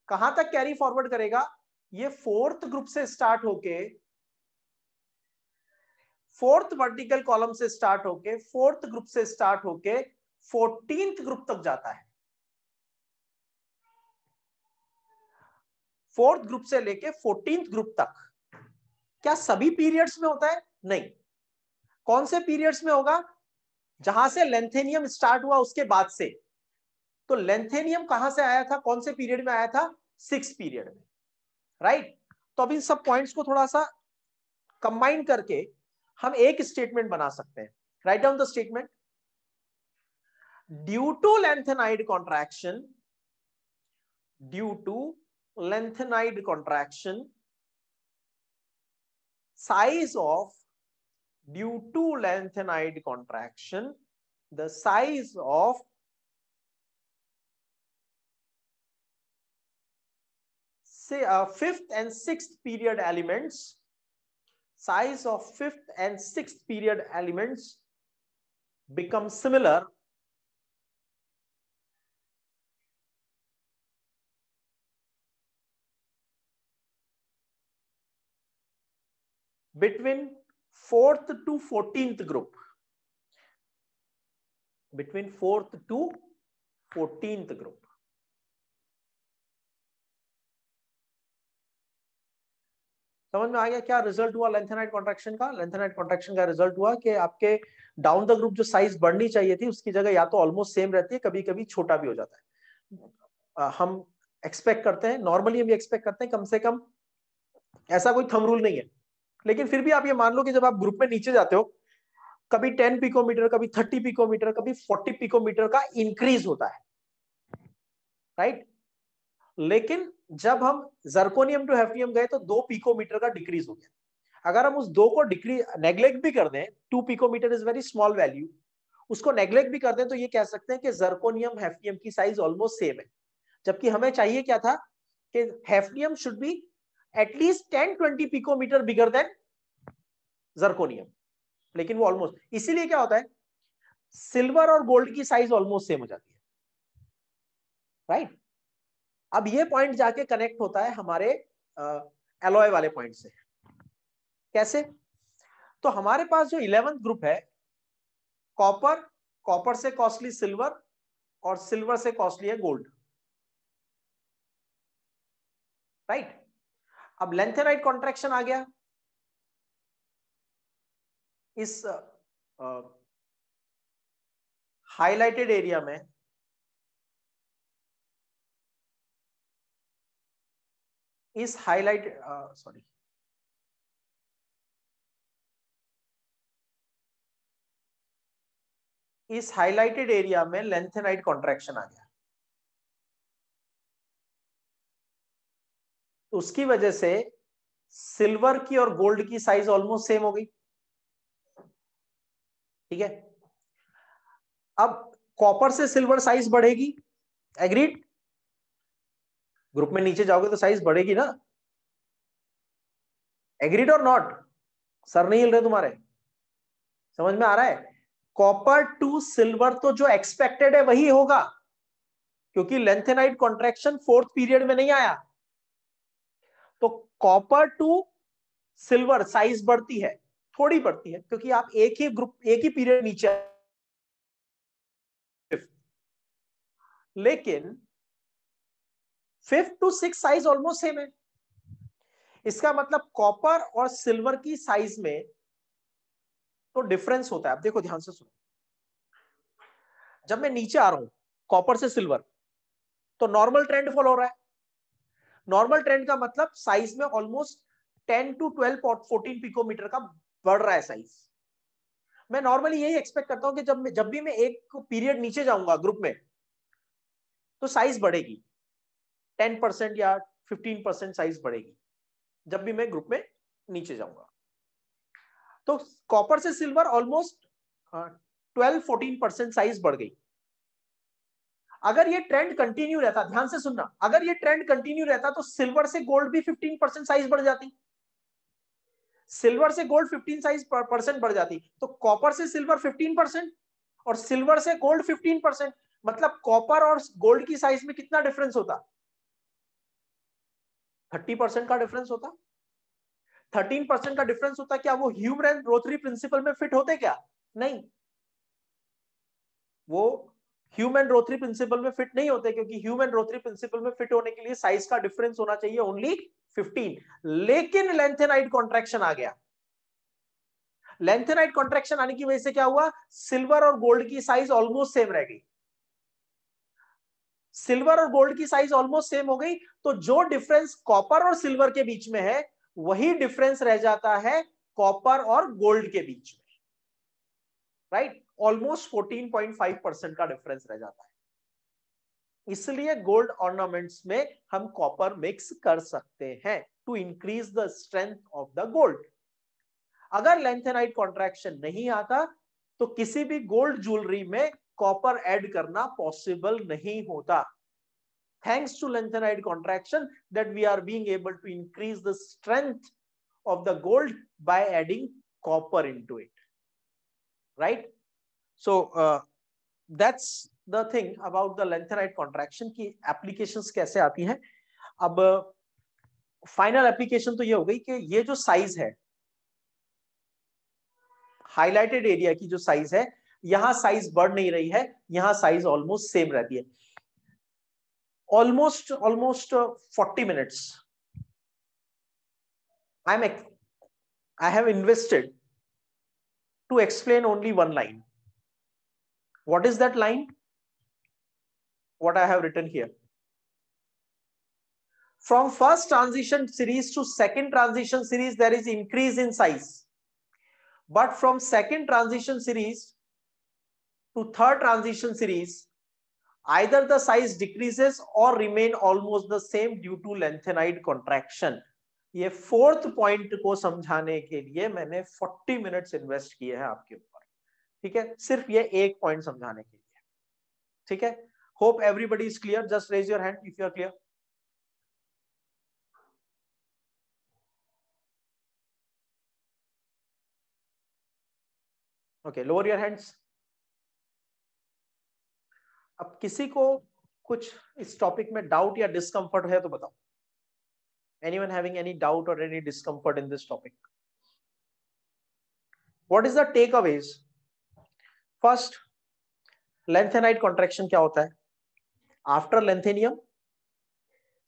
कहां तक कैरी फॉरवर्ड करेगा? ये फोर्थ ग्रुप से स्टार्ट होके, फोर्थ वर्टिकल कॉलम से स्टार्ट होके, फोर्थ ग्रुप से स्टार्ट होके 14th ग्रुप तक जाता है। फोर्थ ग्रुप से लेके 14th ग्रुप तक। क्या सभी पीरियड्स में होता है? नहीं। कौन से पीरियड्स में होगा? जहां से लेंथेनियम स्टार्ट हुआ उसके बाद से। तो लेंथेनियम कहां से आया था, कौन से पीरियड में आया था? 6th पीरियड में, राइट? तो अब इन सब पॉइंट्स को थोड़ा सा कंबाइन करके हम एक स्टेटमेंट बना सकते हैं। Write down the statement, due to lanthanide contraction, due to lanthanide contraction, size of, due to lengthenide contraction, the size of say 5th and 6th period elements, size of 5th and 6th period elements become similar between 4th to 14th group, between 4th to 14th group। समझ में आ गया क्या result हुआ lanthanide contraction का? Lanthanide contraction का result हुआ कि आपके डाउन द ग्रुप जो साइज बढ़नी चाहिए थी उसकी जगह या तो ऑलमोस्ट सेम रहती है, कभी कभी छोटा भी हो जाता है। हम एक्सपेक्ट करते हैं, नॉर्मली हम एक्सपेक्ट करते हैं कम से कम, ऐसा कोई थंब रूल नहीं है, लेकिन फिर भी आप ये मान लो कि जब आप ग्रुप में नीचे जाते हो, कभी 10 पिकोमीटर, कभी 30 पिकोमीटर, कभी 40 पिकोमीटर का इंक्रीज होता है, राइट? लेकिन जब हम जर्कोनियम टू हैफनियम गए तो 2 पिकोमीटर का डिक्रीज हो गया। अगर हम उस 2 को नेग्लेक्ट भी कर दें, 2 picometre is very small value, उसको नेग्लेक्ट भी कर दें तो ये कह सकते हैं कि जर्कोनियम हैफनियम की साइज ऑलमोस्ट सेम है, जबकि हमें चाहिए क्या था? कि hafnium should be at least 10-20 picometre bigger than zirconium, लेकिन वो ऑलमोस्ट, इसीलिए क्या होता है सिल्वर और गोल्ड की साइज ऑलमोस्ट सेम हो जाती है, राइट। अब ये पॉइंट जाके कनेक्ट होता है हमारे एलॉय वाले पॉइंट से। कैसे? तो हमारे पास जो 11th ग्रुप है, कॉपर, कॉपर से कॉस्टली सिल्वर और सिल्वर से कॉस्टली है गोल्ड, राइट। अब लेंथेनाइट कॉन्ट्रैक्शन आ गया, इस हाइलाइटेड एरिया में इस हाईलाइट सॉरी इस हाइलाइटेड एरिया में लेंथेनाइट कॉन्ट्रैक्शन आ गया, तो उसकी वजह से सिल्वर की और गोल्ड की साइज ऑलमोस्ट सेम हो गई, ठीक है। अब कॉपर से सिल्वर साइज बढ़ेगी, एग्रीड? ग्रुप में नीचे जाओगे तो साइज बढ़ेगी ना, एग्रीड और नॉट? सर नहीं हिल रहे तुम्हारे, समझ में आ रहा है? कॉपर टू सिल्वर तो जो एक्सपेक्टेड है वही होगा, क्योंकि लेंथेनाइट कॉन्ट्रैक्शन 4th पीरियड में नहीं आया, तो कॉपर टू सिल्वर साइज बढ़ती है, थोड़ी बढ़ती है, क्योंकि आप एक ही ग्रुप, एक ही पीरियड नीचे, लेकिन 5th to 6th size almost same है। इसका मतलब कॉपर और सिल्वर की साइज में तो डिफरेंस होता है। अब देखो ध्यान से सुनो, जब मैं नीचे आ रहा हूं कॉपर से सिल्वर, तो नॉर्मल ट्रेंड फॉलो हो रहा है। नॉर्मल ट्रेंड का मतलब साइज में ऑलमोस्ट 10 to 12 और 14 पिकोमीटर का बढ़ रहा है साइज। मैं नॉर्मली यही एक्सपेक्ट करता हूं कि जब भी मैं एक पीरियड नीचे जाऊंगा ग्रुप में, तो साइज बढ़ेगी, 10% या 15% साइज बढ़ेगी जब भी मैं ग्रुप में नीचे जाऊंगा। तो कॉपर से सिल्वर ऑलमोस्ट 12-14% साइज बढ़ गई। अगर ये ट्रेंड कंटिन्यू रहता, ध्यान से सुनना, अगर ये ट्रेंड कंटिन्यू रहता तो सिल्वर से गोल्ड भी 15% साइज बढ़ जाती, सिल्वर से गोल्ड 15% बढ़ जाती, तो कॉपर से सिल्वर 15% और सिल्वर से गोल्ड 15%, मतलब कॉपर और गोल्ड की साइज में कितना डिफरेंस होता? 30% का डिफरेंस होता। 13% का डिफरेंस होता। क्या वो ह्यूमन रोटरी प्रिंसिपल में फिट होते? क्या नहीं, वो ह्यूमन रोटरी प्रिंसिपल में फिट नहीं होते, क्योंकि ह्यूमन रोटरी प्रिंसिपल में फिट होने के लिए साइज का डिफरेंस होना चाहिए ओनली 15। लेकिन लेंथेनाइट कॉन्ट्रैक्शन आ गया, लेंथेनाइट कॉन्ट्रैक्शन आने की वजह से क्या हुआ, सिल्वर और गोल्ड की साइज ऑलमोस्ट सेम रह गई। सिल्वर और गोल्ड की साइज ऑलमोस्ट सेम हो गई, तो जो डिफरेंस कॉपर और सिल्वर के बीच में है वही डिफरेंस रह जाता है कॉपर और गोल्ड के बीच में, राइट। ऑलमोस्ट 14.5% का डिफरेंस रह जाता है। इसलिए गोल्ड ऑर्नामेंट्स में हम कॉपर मिक्स कर सकते हैं to increase the strength of the gold. अगर लेंथेनाइट कॉन्ट्रैक्शन नहीं आता तो किसी भी गोल्ड ज्वेलरी में कॉपर ऐड करना पॉसिबल नहीं होता। Thanks to lenthanide contraction that we are being able to increase the strength of the gold by adding copper into it, right? So that's the thing about the lenthanide contraction की applications कैसे आती हैं। अब final application तो ये हो गई कि ये जो साइज है, हाईलाइटेड एरिया की जो साइज है, यहां साइज बढ़ नहीं रही है, यहां साइज ऑलमोस्ट सेम रहती है। almost 40 minutes I have invested to explain only one line. What is that line? What I have written here: from first transition series to second transition series there is increase in size, but from second transition series to third transition series either the size decreases or remain almost the same due to lenthanide contraction. ये 4th point को समझाने के लिए मैंने 40 minutes invest किए हैं आपके ऊपर, ठीक है, सिर्फ ये एक पॉइंट समझाने के लिए, ठीक है। Hope everybody is clear, just raise your hand if you are clear. Okay, lower your hands. अब किसी को कुछ इस टॉपिक में डाउट या डिस्कंफर्ट है तो बताओ। एनीवन हैविंग एनी डाउट और any discomfort in this topic? What is the takeaways? First, lanthanide contraction क्या होता है? आफ्टर लेंथेनियम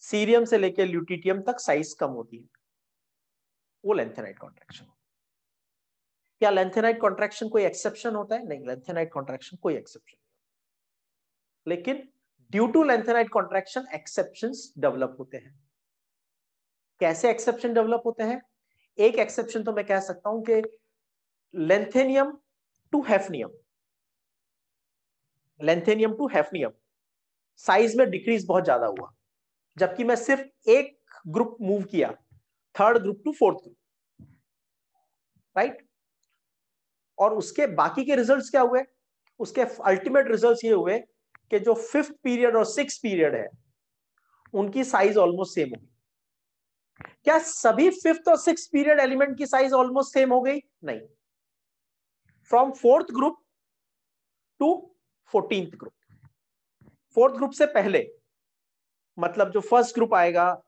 सीरियम से लेकर ल्यूटिटियम तक साइज कम होती है, वो लेंथेनाइट कॉन्ट्रैक्शन। क्या लेंथेनाइट कॉन्ट्रैक्शन कोई एक्सेप्शन होता है? नहीं, लेंथेनाइट कॉन्ट्रैक्शन कोई एक्सेप्शन नहीं, लेकिन due to lanthanide contraction exceptions develop होते हैं। कैसे एक्सेप्शन डेवलप होते हैं? एक एक्सेप्शन तो मैं कह सकता हूं कि lanthanum to hafnium, lanthanum to hafnium size में डिक्रीज बहुत ज्यादा हुआ, जबकि मैं सिर्फ एक ग्रुप मूव किया, third group to fourth group, right? और उसके बाकी के रिजल्ट्स क्या हुए? उसके अल्टीमेट रिजल्ट्स ये हुए कि जो फिफ्थ पीरियड और सिक्स पीरियड है उनकी साइज ऑलमोस्ट सेम होगी। क्या सभी फिफ्थ और सिक्स पीरियड एलिमेंट की साइज ऑलमोस्ट सेम हो गई? नहीं। From fourth group to 14th group, fourth group से पहले, मतलब जो फर्स्ट ग्रुप आएगा,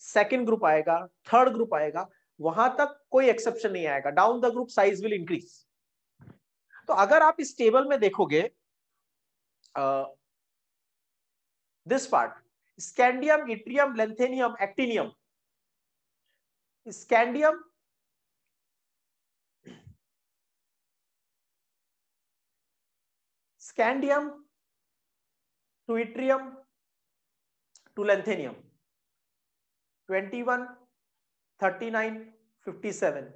सेकंड ग्रुप आएगा, थर्ड ग्रुप आएगा, वहां तक कोई एक्सेप्शन नहीं आएगा। Down the group size will increase. तो अगर आप इस टेबल में देखोगे this part, scandium, yttrium, lanthanum, actinium, scandium scandium to yttrium to lanthanum 21, 39, 57,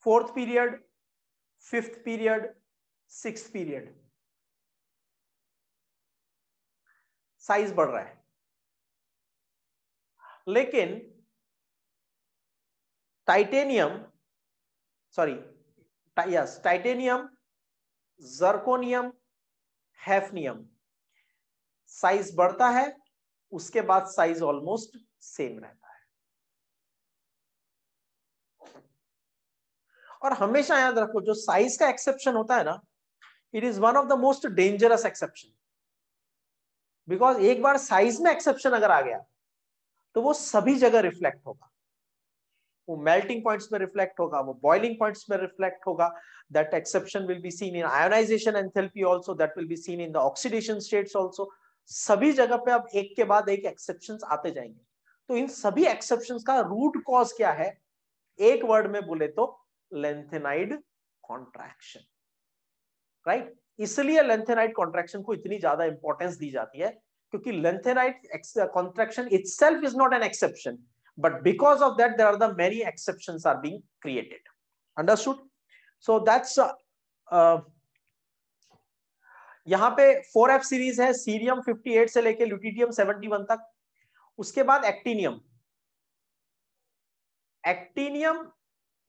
fourth period, fifth period, sixth period, size बढ़ रहा है। लेकिन titanium, sorry yes, titanium, zirconium, hafnium, size बढ़ता है, उसके बाद साइज ऑलमोस्ट सेम रहता है। और हमेशा याद रखो, जो साइज का एक्सेप्शन होता है ना, it is one of the most dangerous exception, because एक बार साइज में एक्सेप्शन अगर आ गया तो वो सभी जगह रिफ्लेक्ट होगा। वो मेल्टिंग पॉइंट्स में रिफ्लेक्ट होगा, वो बॉइलिंग पॉइंट्स में रिफ्लेक्ट होगा। That exception will be seen in ionisation enthalpy also, that will be seen in the oxidation states also. सभी जगह पे अब एक के बाद एक एक्सेप्शंस आते जाएंगे। तो इन सभी एक्सेप्शंस का रूट कॉज क्या है? एक वर्ड में बोले तो लेंथेनाइड कॉन्ट्रैक्शन, राइट? इसलिए लेंथेनाइड कॉन्ट्रैक्शन को इतनी ज्यादा इंपॉर्टेंस दी जाती है, क्योंकि lanthanide contraction itself is not an exception, but because of that there are the many exceptions are being created. Understood? So that's यहां पे 4f सीरीज है, सीरियम 58 से लेके ल्यूटिटियम 71 तक। उसके बाद एक्टिनियम, एक्टिनियम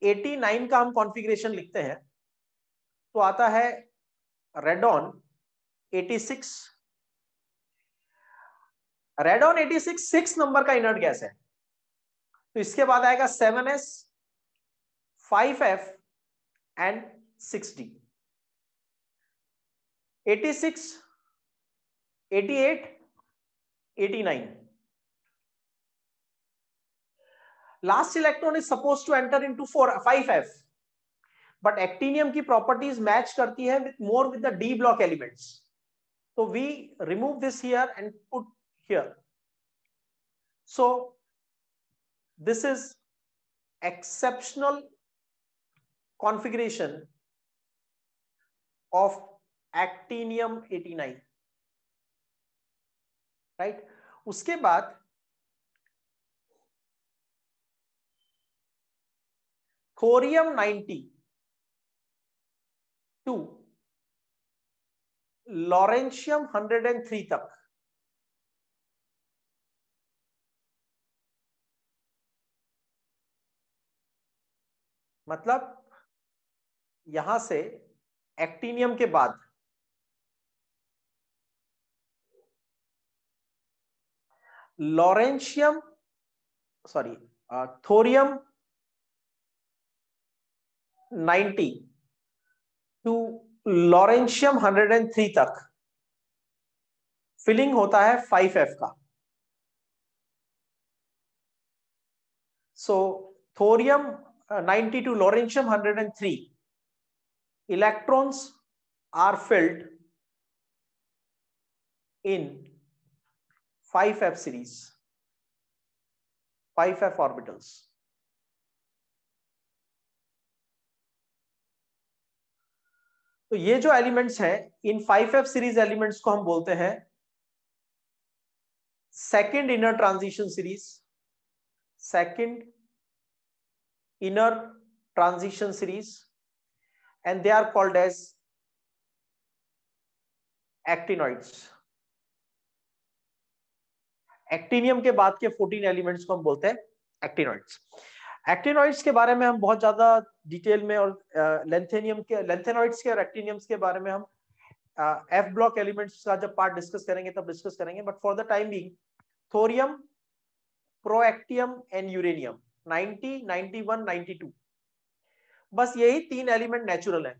89 का हम कॉन्फ़िगरेशन लिखते हैं तो आता है रेडॉन 86। रेडॉन 86 6 नंबर का इनर्ट गैस है, तो इसके बाद आएगा 7s, 5f and 6d। 86, 88, 89. Last electron is supposed to enter into 5f, but actinium की properties match करती है with the d block elements. So we remove this here and put here. So this is exceptional configuration of actinium 89, right? उसके बाद thorium 90 to lawrencium 103 तक, मतलब यहां से actinium के बाद लॉरेंशियम, थोरियम 90 टू लॉरेंशियम 103 तक फिलिंग होता है 5F का. So thorium 90 to lawrencium 103 electrons are filled in 5F series, 5F orbitals. तो ये जो एलिमेंट्स हैं, इन 5F सीरीज एलिमेंट्स को हम बोलते हैं second inner transition series, second inner transition series, and they are called as actinoids. Actinium के बाद के 14 एलिमेंट्स को हम बोलते हैं एक्टिनॉइड्स. एक्टिनॉइड्स के बारे में हम बहुत ज्यादा डिटेल में और लेंथेनॉइड्स के और एक्टिनियम्स के बारे में हम एफ ब्लॉक एलिमेंट्स का जब पार्ट डिस्कस करेंगे तब डिस्कस करेंगे. But for the time being thorium, protactinium and uranium 90, 91, 92, बस यही 3 एलिमेंट नेचुरल है.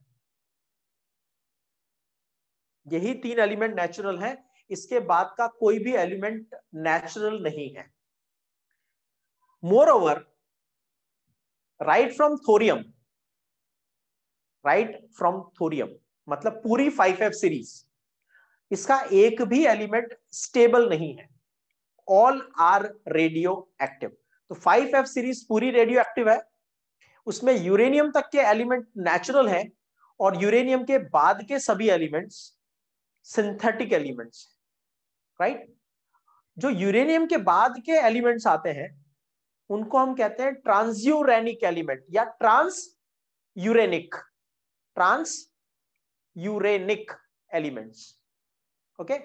यही 3 एलिमेंट नेचुरल है. इसके बाद का कोई भी एलिमेंट नेचुरल नहीं है. मोरओवर राइट फ्रॉम थोरियम मतलब पूरी 5F सीरीज, इसका एक भी एलिमेंट स्टेबल नहीं है. All are radioactive. तो 5F सीरीज पूरी रेडियो एक्टिव है. उसमें यूरेनियम तक के एलिमेंट नेचुरल है और यूरेनियम के बाद के सभी एलिमेंट्स सिंथेटिक एलिमेंट्स, राइट. जो यूरेनियम के बाद के एलिमेंट्स आते हैं उनको हम कहते हैं ट्रांसयूरेनिक एलिमेंट या ट्रांसयूरेनिक एलिमेंट्स. ओके,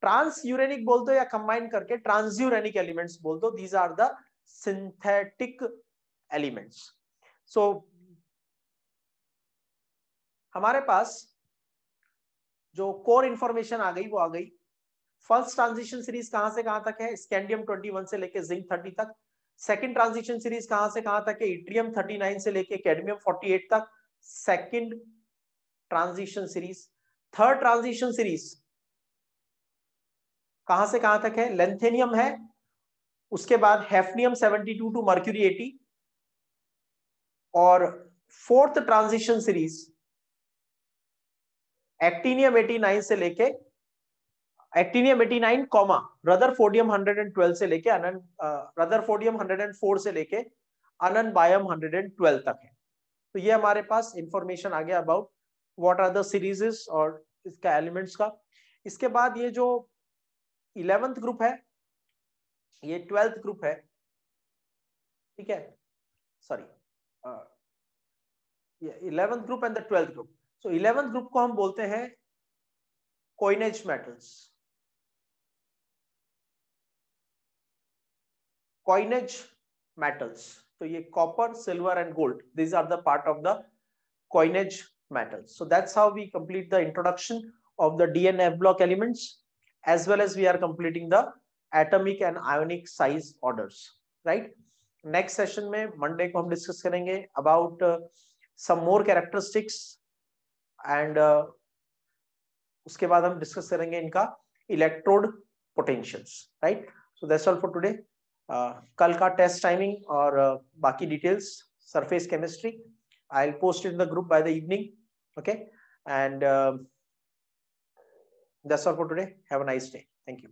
ट्रांसयूरेनिक बोल दो या कंबाइन करके ट्रांसयूरेनिक एलिमेंट्स बोल दो. These are the synthetic elements. So हमारे पास जो कोर इंफॉर्मेशन आ गई वो आ गई. फर्स्ट ट्रांजिशन सीरीज कहां से कहां तक है? स्कैंडियम 21 से लेके जिंक 30 तक. सेकंड ट्रांजिशन सीरीज कहां से कहां तक है? इट्रियम 39 से लेके कैडमियम 48 तक. Second transition series. Third transition series कहां से कहां तक है? लेंथेनियम है, उसके बाद हैफनियम 72 टू मर्क्यूरी 80, और फोर्थ ट्रांजिशन सीरीज एक्टिनियम 89 से लेके एक्टिनियम 89 कॉमा रदरफोर्डियम 112 से लेके रदरफोर्डियम 104 से लेके अननबायम 112 तक है. तो ये हमारे पास इंफॉर्मेशन आ गया about what are the serieses और इसका एलिमेंट्स का. इसके बाद ये जो 11th ग्रुप है, ये 12th ग्रुप है, ठीक है, सॉरी, ये 11th group and the 12th group. So 11th group को हम बोलते हैं coinage metals. coinage metals, तो ये copper, silver and gold, these are the part of the coinage metals. So that's how we complete the introduction of the D and F block elements, as well as we are completing the atomic and ionic size orders, right? Next session में Monday को हम discuss करेंगे about some more characteristics and उसके बाद हम discuss करेंगे इनका electrode potentials, right. So that's all for today. कल का टेस्ट टाइमिंग और बाकी details surface chemistry I will post in the group by the evening. Okay, and that's all for today. Have a nice day. Thank you.